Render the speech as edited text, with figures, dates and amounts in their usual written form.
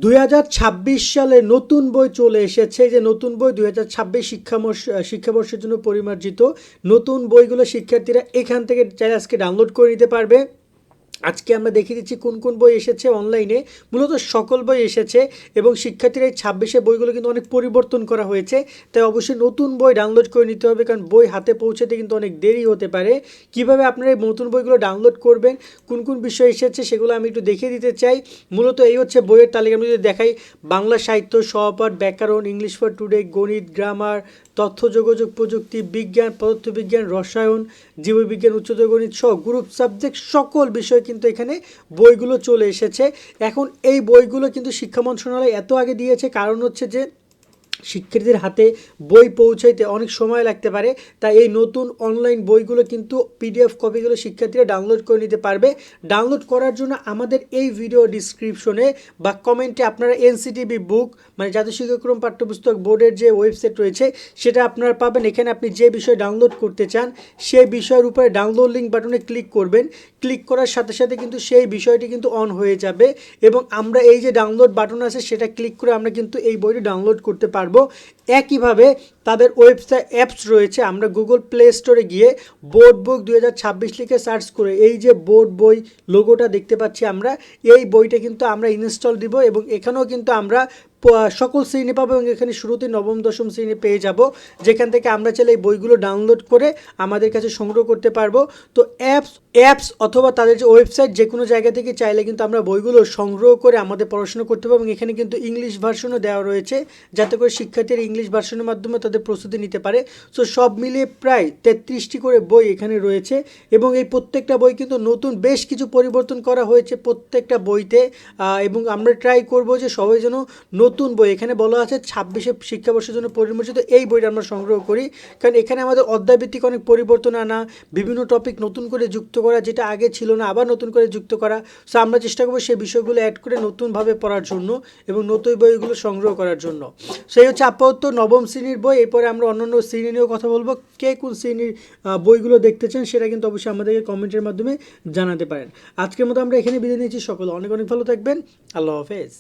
2026 সালে নতুন বই চলে এসেছে। যে নতুন বই 2026 শিক্ষাবর্ষের জন্য পরিমার্জিত নতুন বইগুলো শিক্ষার্থীরা এখান থেকে চাইলে আজকে ডাউনলোড করে নিতে পারবে। আজকে আমরা দেখিয়ে দিচ্ছি কোন কোন বই এসেছে অনলাইনে। মূলত সকল বই এসেছে এবং শিক্ষার্থীরা এই 26-এ বইগুলো কিন্তু অনেক পরিবর্তন করা হয়েছে। তাই অবশ্যই নতুন বই ডাউনলোড করে নিতে হবে, কারণ বই হাতে পৌঁছাতে কিন্তু অনেক দেরি হতে পারে। কিভাবে আপনারা এই নতুন বইগুলো ডাউনলোড করবেন, কোন কোন বিষয় এসেছে সেগুলো আমি একটু দেখিয়ে দিতে চাই। মূলত এই হচ্ছে বইয়ের তালিকা। আমি যদি দেখাই, বাংলা সাহিত্য, সহপাঠ, ব্যাকরণ, ইংলিশ ফর টুডে, গণিত, গ্রামার, তথ্য যোগাযোগ প্রযুক্তি, বিজ্ঞান, পদার্থবিজ্ঞান, রসায়ন, জীববিজ্ঞান, উচ্চতর গণিত সহ গ্রুপ সাবজেক্ট সকল বিষয় কিন্তু এখানে বইগুলো চলে এসেছে। এখন এই বইগুলো কিন্তু শিক্ষা মন্ত্রণালয় এত আগে দিয়েছে, কারণ হচ্ছে যে শিক্ষার্থীদের হাতে বই পৌঁছাইতে অনেক সময় লাগতে পারে। তাই এই নতুন অনলাইন বইগুলো কিন্তু পিডিএফ কপিগুলো শিক্ষার্থীরা ডাউনলোড করে নিতে পারবে। ডাউনলোড করার জন্য আমাদের এই ভিডিও ডিসক্রিপশনে বা কমেন্টে আপনারা এনসিটিবি বুক মানে জাতীয় শিক্ষাক্রম পাঠ্যপুস্তক বোর্ডের যে ওয়েবসাইট রয়েছে সেটা আপনারা পাবেন। এখানে আপনি যে বিষয় ডাউনলোড করতে চান সেই বিষয়ের উপরে ডাউনলোড লিঙ্ক বাটনে ক্লিক করবেন। ক্লিক করার সাথে সাথে কিন্তু সেই বিষয়টি কিন্তু অন হয়ে যাবে এবং আমরা এই যে ডাউনলোড বাটন আছে সেটা ক্লিক করে আমরা কিন্তু এই বইটি ডাউনলোড করতে পারবো। একইভাবে তাদের ওয়েবসাইট অ্যাপস রয়েছে। আমরা গুগল প্লে স্টোরে গিয়ে বোর্ড বুক 2026 লিখে সার্চ করে এই যে বোর্ড বই লোগোটা দেখতে পাচ্ছি আমরা, এই বইটা কিন্তু আমরা ইনস্টল দিব এবং এখানেও কিন্তু আমরা সকল শ্রেণী পাবো এবং এখানে শুরুতে নবম দশম শ্রেণী পেয়ে যাব, যেখান থেকে আমরা চাইলে এই বইগুলো ডাউনলোড করে আমাদের কাছে সংগ্রহ করতে পারবো। তো অ্যাপস অথবা তাদের যে ওয়েবসাইট যে কোনো জায়গা থেকে চাইলে কিন্তু আমরা বইগুলো সংগ্রহ করে আমাদের পড়াশোনা করতে পারবো এবং এখানে কিন্তু ইংলিশ ভার্সনও দেওয়া রয়েছে, যাতে করে শিক্ষার্থীরা ইংলিশ ভার্সনের মাধ্যমে তাদের প্রস্তুতি নিতে পারে। সো সব মিলিয়ে প্রায় 33টি করে বই এখানে রয়েছে এবং এই প্রত্যেকটা বই কিন্তু নতুন বেশ কিছু পরিবর্তন করা হয়েছে প্রত্যেকটা বইতে। এবং আমরা ট্রাই করব যে সবাই যেন নতুন বই, এখানে বলা আছে 26-এ শিক্ষাবর্ষের জন্য পরিমার্জিত এই বইটা আমরা সংগ্রহ করি, কারণ এখানে আমাদের অধ্যায়ভিত্তিক অনেক পরিবর্তন আনা, বিভিন্ন টপিক নতুন করে যুক্ত করা, যেটা আগে ছিল না আবার নতুন করে যুক্ত করা। সো আমরা চেষ্টা করবো সেই বিষয়গুলো অ্যাড করে নতুনভাবে পড়ার জন্য এবং নতুন বইগুলো সংগ্রহ করার জন্য। সেই হচ্ছে আপাতত নবম শ্রেণীর বই। এরপরে আমরা অন্যান্য শ্রেণী নিয়েও কথা বলবো। কে কোন শ্রেণীর বইগুলো দেখতে চান সেটা কিন্তু অবশ্যই আমাদেরকে কমেন্টের মাধ্যমে জানাতে পারেন। আজকের মতো আমরা এখানে বিদায় নিচ্ছি। সকলে অনেক অনেক ভালো থাকবেন। আল্লাহ হাফেজ।